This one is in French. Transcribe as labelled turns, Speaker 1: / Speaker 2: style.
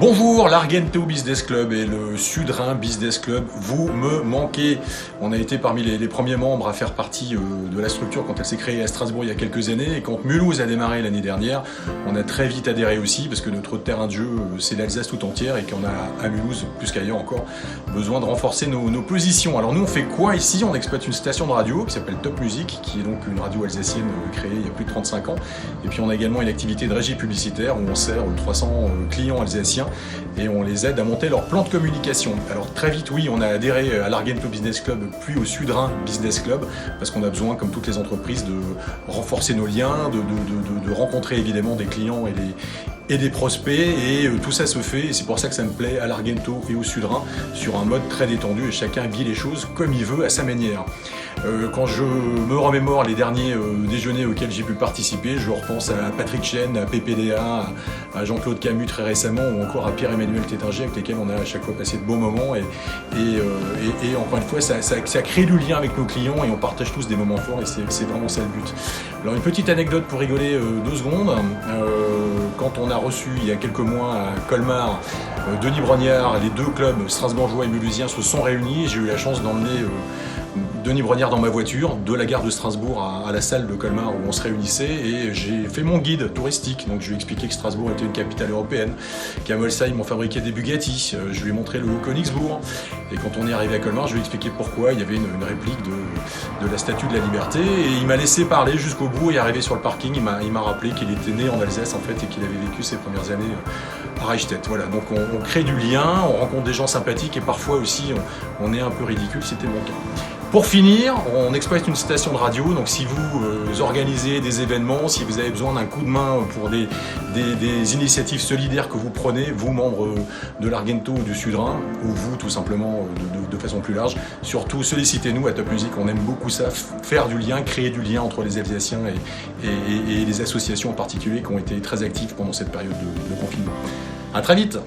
Speaker 1: Bonjour, l'Argento Business Club et le Sud-Rhin Business Club, vous me manquez. On a été parmi les premiers membres à faire partie de la structure quand elle s'est créée à Strasbourg il y a quelques années. Et quand Mulhouse a démarré l'année dernière, on a très vite adhéré aussi parce que notre terrain de jeu, c'est l'Alsace tout entière et qu'on a à Mulhouse, plus qu'ailleurs encore, besoin de renforcer nos positions. Alors nous, on fait quoi ici? On exploite une station de radio qui s'appelle Top Music, qui est donc une radio alsacienne créée il y a plus de 35 ans. Et puis on a également une activité de régie publicitaire où on sert 300 clients alsaciens et on les aide à monter leur plan de communication. Alors très vite, oui, on a adhéré à l'Argento Business Club, puis au Sud-Rhin Business Club, parce qu'on a besoin, comme toutes les entreprises, de renforcer nos liens, de rencontrer évidemment des clients et des prospects, et tout ça se fait, et c'est pour ça que ça me plaît à l'Argento et au Sud-Rhin, sur un mode très détendu, et chacun vit les choses comme il veut, à sa manière. Quand je me remémore les derniers déjeuners auxquels j'ai pu participer, je repense à Patrick Chen, à PPDA, à Jean-Claude Camus très récemment, ou encore à Pierre-Emmanuel Tétinger, avec lesquels on a à chaque fois passé de beaux moments, et encore une fois, ça crée du lien avec nos clients, et on partage tous des moments forts, et c'est vraiment ça le but. Alors une petite anecdote pour rigoler 2 secondes. Quand on a reçu il y a quelques mois à Colmar Denis Brognard, les 2 clubs strasbourgeois et mulhousiens se sont réunis. J'ai eu la chance d'emmener Denis Brognard dans ma voiture, de la gare de Strasbourg à la salle de Colmar où on se réunissait, et j'ai fait mon guide touristique. Donc je lui ai expliqué que Strasbourg était une capitale européenne, qu'à Molsheim on fabriquait des Bugatti, je lui ai montré le Königsbourg, et quand on est arrivé à Colmar, je lui ai expliqué pourquoi il y avait une réplique de la Statue de la Liberté, et il m'a laissé parler jusqu'au bout, et arrivé sur le parking, il m'a rappelé qu'il était né en Alsace en fait, et qu'il avait vécu ses premières années à Reichstätt. Voilà, donc on crée du lien, on rencontre des gens sympathiques, et parfois aussi on est un peu ridicule, c'était mon cas. Pour finir, on exploite une station de radio, donc si vous organisez des événements, si vous avez besoin d'un coup de main pour des initiatives solidaires que vous prenez, vous, membres de l'Argento ou du Sud-Rhin, ou vous tout simplement de façon plus large, surtout sollicitez-nous à Top Music, on aime beaucoup ça, faire du lien, créer du lien entre les Alsaciens et les associations en particulier qui ont été très actives pendant cette période de confinement. À très vite!